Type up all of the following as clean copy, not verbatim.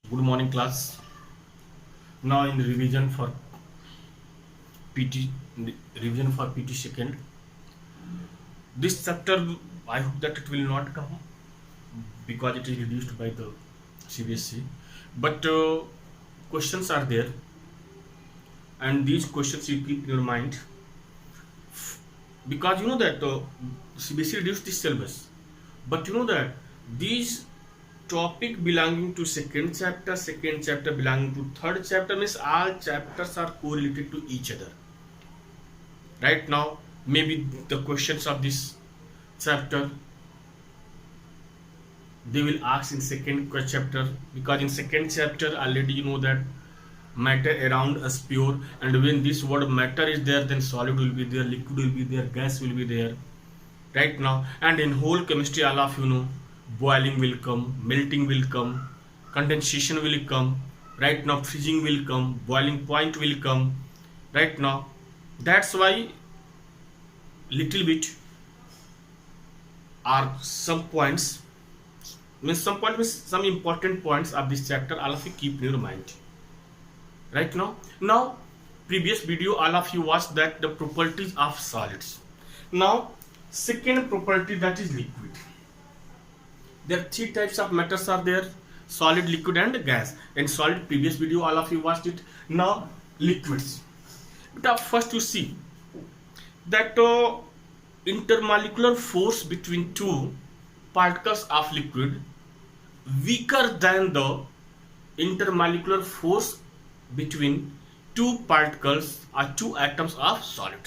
Good morning, class. Now in the PT, revision for PT second. This chapter, I hope that it will not come because it is reduced by the CBSE. But questions are there, and these questions you keep in your mind because you know that CBSE reduced this syllabus. But you know that these topic belonging to second chapter belonging to third chapter means all chapters are correlated to each other. Right now, maybe the questions of this chapter they will ask in second chapter, because in second chapter already you know that matter around us pure, and when this word matter is there, then solid will be there, liquid will be there, gas will be there. Right now, and in whole chemistry, all of you know, boiling will come, melting will come, condensation will come. Right now, freezing will come, boiling point will come. Right now, that's why little bit are some points, means some important points of this chapter, all of you keep in your mind. Right now previous video all of you watched that the properties of solids. Now second property, that is liquid. There are three types of matters are there: solid, liquid and gas. And solid, previous video all of you watched it. Now liquids. But first you see that intermolecular force between two particles of liquid weaker than the intermolecular force between two particles or two atoms of solid.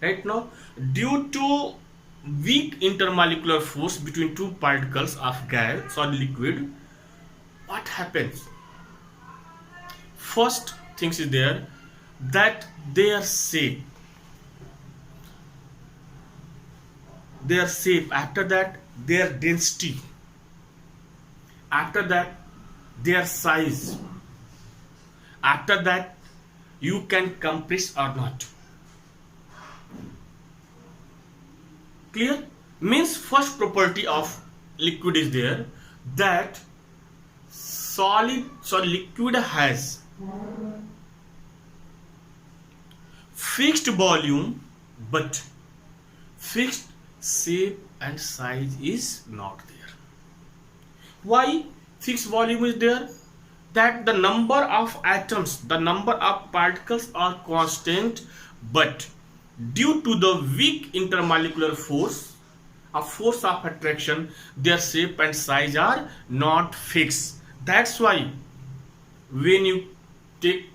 Right now, due to weak intermolecular force between two particles of gas or liquid, what happens? First things is there that their shape, after that their density, after that their size, after that you can compress or not. Clear? Means first property of liquid is there that liquid has fixed volume but fixed shape and size is not there. Why fixed volume is there? That the number of atoms, the number of particles are constant, but due to the weak intermolecular force, a force of attraction, their shape and size are not fixed. That's why when you take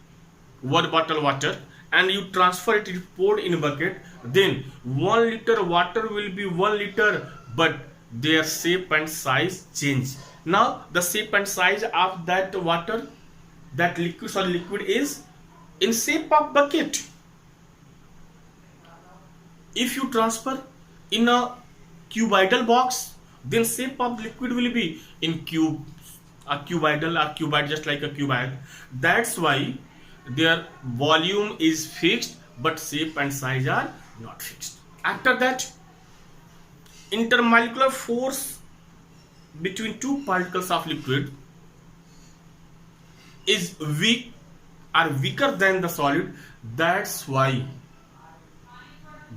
1 bottle water and you transfer it, poured in a bucket, then 1 liter water will be 1 liter, but their shape and size change. Now the shape and size of that water, that liquid is in shape of bucket. If you transfer in a cuboidal box, then shape of liquid will be in cube, a cuboidal or cuboid, just like a cuboid. That's why their volume is fixed but shape and size are not fixed. After that, intermolecular force between two particles of liquid is weak or weaker than the solid. That's why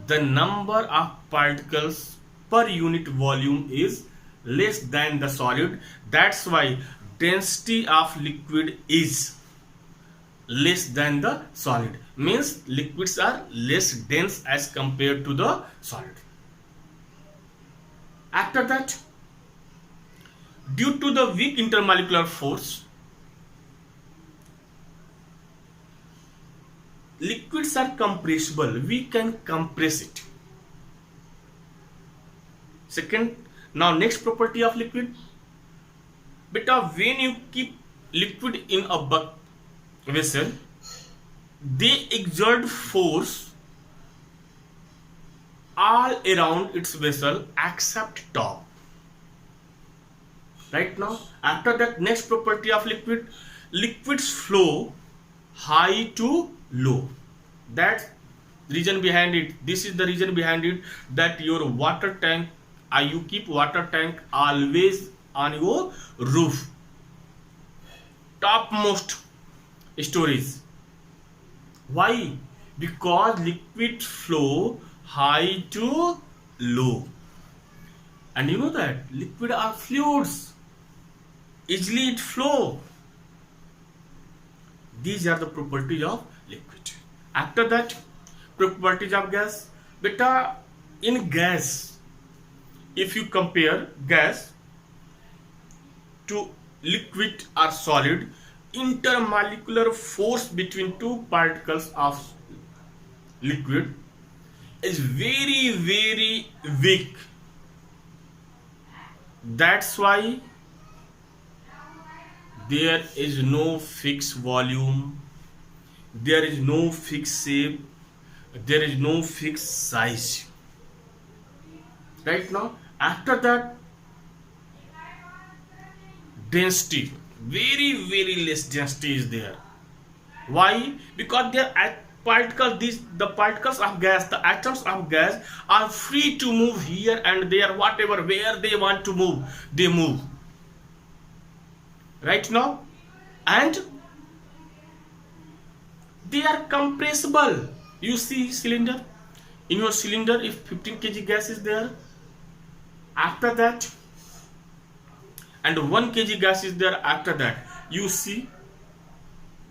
the number of particles per unit volume is less than the solid. That's why density of liquid is less than the solid, means liquids are less dense as compared to the solid. After that, due to the weak intermolecular force, liquids are compressible. We can compress it. Second, now next property of liquid, beta, when you keep liquid in a vessel, they exert force all around its vessel except top. Right now, after that, next property of liquid, liquids flow high to low. That's reason behind it. This is the reason behind it, that your water tank, you keep water tank always on your roof. topmost storage. Why? Because liquid flow high to low. And you know that liquid are fluids. Easily it flow. These are the properties of liquid. After that, properties of gas. Beta, in gas, if you compare gas to liquid or solid, intermolecular force between two particles of liquid is very, very weak. That's why there is no fixed volume, there is no fixed shape, there is no fixed size. Right now, after that, density, very, very less density is there. Why? Because they are particles, the particles of gas, the atoms of gas are free to move here and there, whatever, where they want to move, they move. Right now, and they are compressible. You see cylinder, in your cylinder, if 15 kg gas is there, after that, and 1 kg gas is there, after that, you see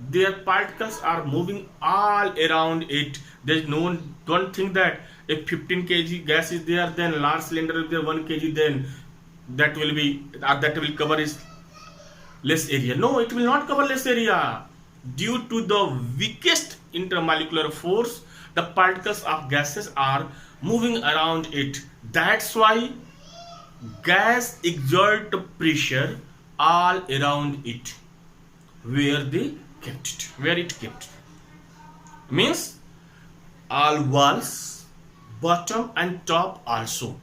their particles are moving all around it. There's no, don't think that if 15 kg gas is there, then large cylinder is there 1 kg, then that will be, that will cover is less area. No, it will not cover less area. Due to the weakest intermolecular force, the particles of gases are moving around it. That's why gas exert pressure all around it, where they kept it, where it kept it. Means all walls, bottom and top also.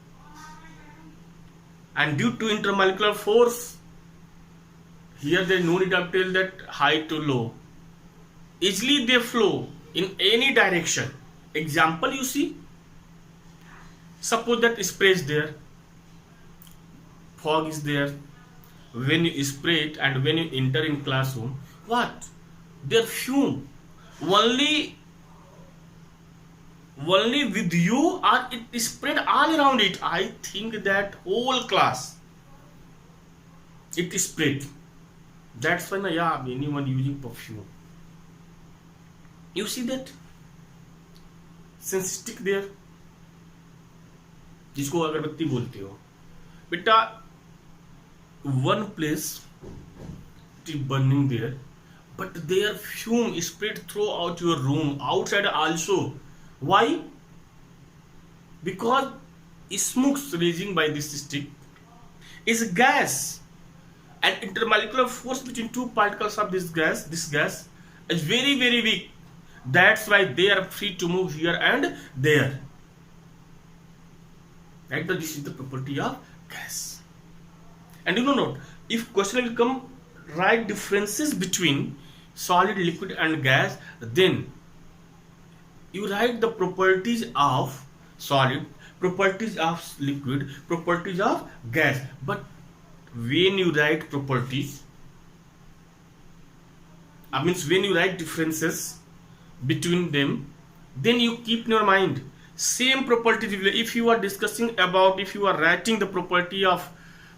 And due to intermolecular force, here there is no need to tell that high to low. Easily they flow in any direction. Example, you see, suppose that spray is there, fog is there. When you spray it and when you enter in classroom, what? Their fume only with you, or it is spread all around it. I think that whole class it is spread. That's why yeah, anyone using perfume. You see that sense stick there, जिसको अगरबत्ती बोलते हो बेटा, one place it is burning there, but their fume is spread throughout your room, outside also. Why? Because smoke raising by this stick is gas, and intermolecular force between two particles of this gas is very, very weak. That's why they are free to move here and there. Right? This is the property of gas. And you know, if question will come, write differences between solid, liquid and gas, then you write the properties of solid, properties of liquid, properties of gas. But when you write properties, means when you write differences between them, then you keep in your mind same properties. If you are discussing about, if you are writing the property of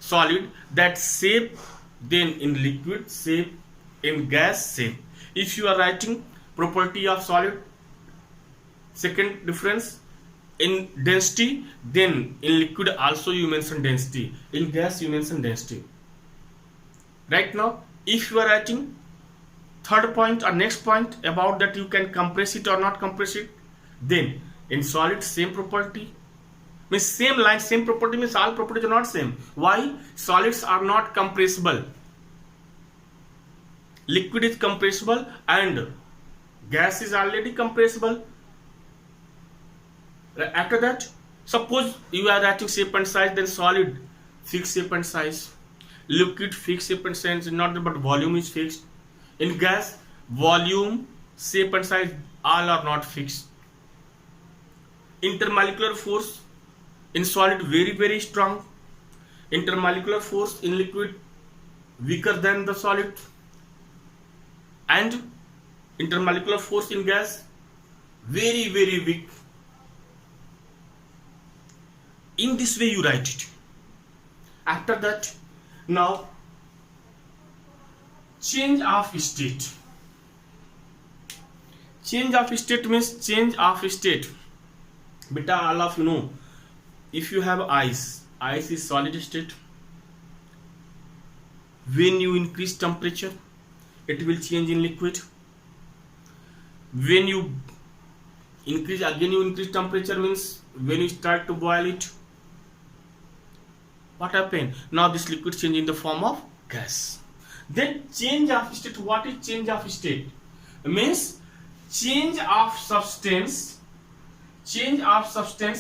solid, that shape, then in liquid shape, in gas shape. If you are writing property of solid, second difference, in density, then in liquid also you mention density, in gas you mention density. Right now, if you are writing third point or next point about that you can compress it or not compress it, then in solid same property, means same line, same property, means all properties are not same. Why? Solids are not compressible, liquid is compressible and gas is already compressible. After that, suppose you are writing shape and size, then solid fixed shape and size, liquid fixed shape and size, not but volume is fixed. In gas, volume, shape and size all are not fixed. Intermolecular force in solid very, very strong. Intermolecular force in liquid weaker than the solid. and intermolecular force in gas very weak. In this way you write it. After that, now change of state. Change of state means change of state. Beta, all of you know, if you have ice is solid state. When you increase temperature, it will change in liquid. When you increase temperature means when you start to boil it, what happened? Now this liquid change in the form of gas. Then change of state. What is change of state? Means change of substance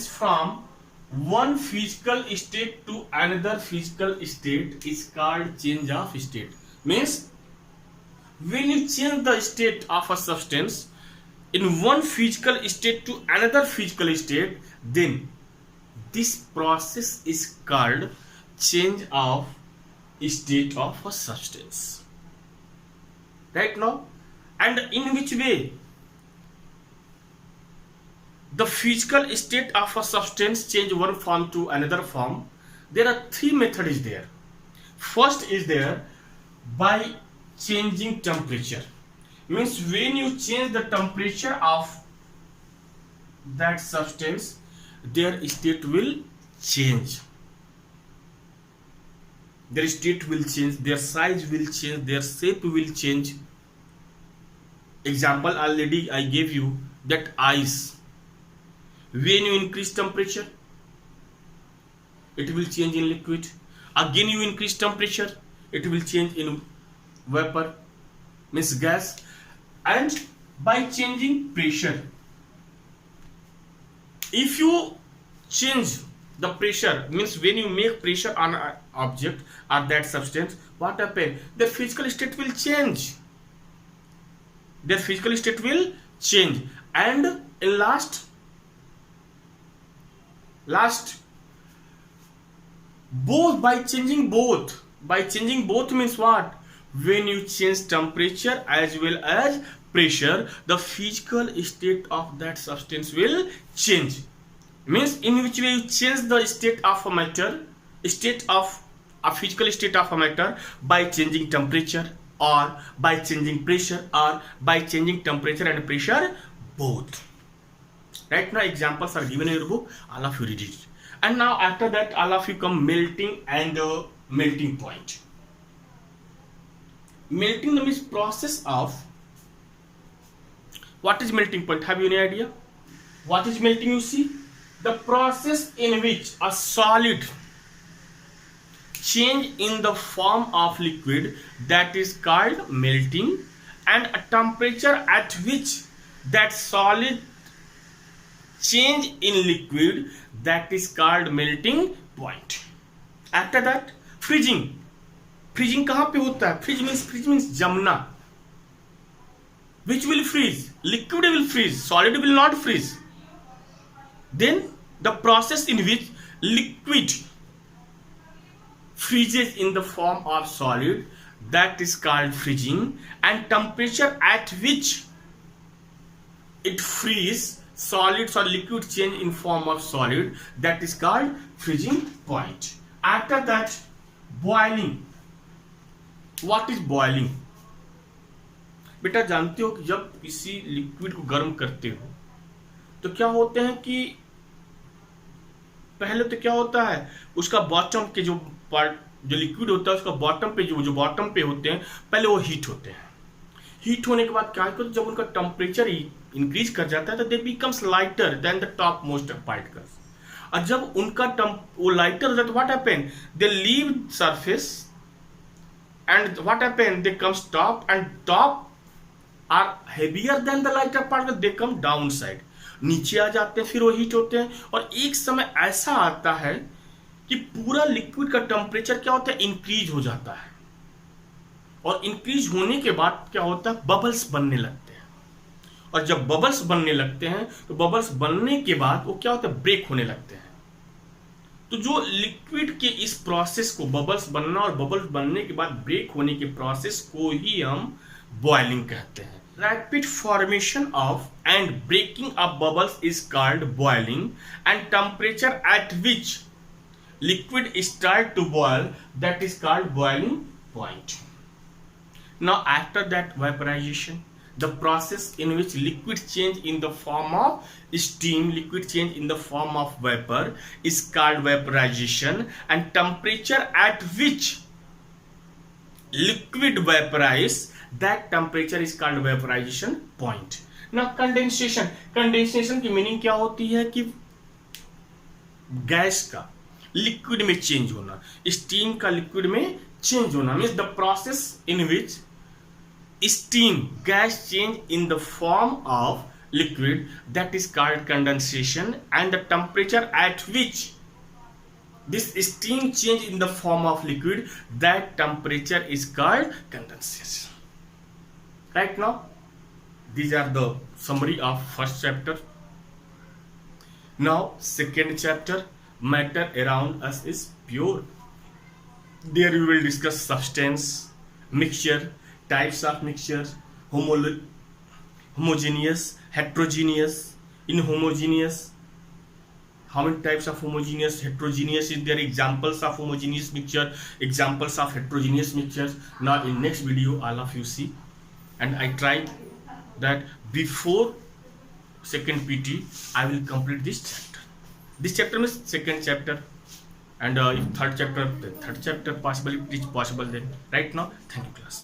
from one physical state to another physical state is called change of state. Means when you change the state of a substance in one physical state to another physical state, then this process is called change of state of a substance. Right now? And in which way the physical state of a substance change one form to another form? There are three methods there. First is there by changing temperature. Means when you change the temperature of that substance, their state will change. Their state will change, their size will change, their shape will change. Example already I gave you, that ice. When you increase temperature, it will change in liquid. Again you increase temperature, it will change in vapor, means gas. And by changing pressure, if you change the pressure, means when you make pressure on an object or that substance, what happens? The physical state will change. Their physical state will change. And in last both, by changing both means what? When you change temperature as well as pressure, the physical state of that substance will change. Means in which way you change the state of a matter, state of a physical state of a matter, by changing temperature or by changing pressure or by changing temperature and pressure both. Right now examples are given in your book, all of you read it. And now after that all of you come melting and melting point. Melting means process of, what is melting point? Have you any idea? What is melting? You see, the process in which a solid change in the form of liquid, that is called melting, and a temperature at which that solid change in liquid, that is called melting point. After that freezing. Freezing कहां पे होता है? Freeze means जमना. Which will freeze? Liquid will freeze, solid will not freeze. Then the process in which liquid freezes in the form of solid, that is called freezing, and temperature at which it freezes, solids or liquid change in form of solid, that is called freezing point. After that boiling. What is boiling? बेटा जानते हो कि जब किसी liquid को गर्म करते हो तो क्या होते हैं कि पहले तो क्या होता है, उसका बॉटम के जो पार्ट, जो लिक्विड होता है उसका बॉटम पे जो बॉटम पे होते हैं, पहले वो हीट होते हैं. हीट होने के बाद क्या होता है, जब उनका टेम्परेचर इंक्रीज कर जाता है तो दे becomes lighter than the top most particles. और जब उनका वो लाइटर हो जाता है, what happen, they leave surface and what happen, they comes top and top are heavier than the lighter particle, they come down side, नीचे आ जाते हैं, फिर वो हीट होते हैं. और एक समय ऐसा आता है कि पूरा लिक्विड का टेम्परेचर क्या होता है, इंक्रीज हो जाता है. और इंक्रीज होने के बाद क्या होता है, बबल्स बनने लगते हैं. और जब बबल्स बनने लगते हैं तो बबल्स बनने के बाद वो क्या होता है, ब्रेक होने लगते हैं. तो जो लिक्विड के इस प्रोसेस को, बबल्स बनना और बबल्स बनने के बाद ब्रेक होने के प्रोसेस को ही हम बॉइलिंग कहते हैं। Rapid formation of and breaking of bubbles is called boiling and temperature at which liquid start to boil, that is called boiling point. Now after that vaporization, the process in which liquid change in the form of steam, liquid change in the form of vapor is called vaporization, and temperature at which liquid vaporize, that temperature is called vaporization point. Now condensation, condensation की meaning क्या होती है कि gas का liquid में change होना, steam का liquid में चेंज होना, means the process in which steam gas change in the form of liquid, that is called condensation, and the temperature at which this steam change in the form of liquid, that temperature is called condensation. Right now, these are the summary of first chapter. Now second chapter, matter around us is pure. There we will discuss substance, mixture, types of mixture, homogeneous, heterogeneous, inhomogeneous. How many types of homogeneous, heterogeneous is there, examples of homogeneous mixture, examples of heterogeneous mixtures. Now in next video all of you see, and I tried that before second PT I will complete this chapter. This chapter means second chapter, and if third chapter, then third chapter possible, if it is possible then. Right now, thank you class.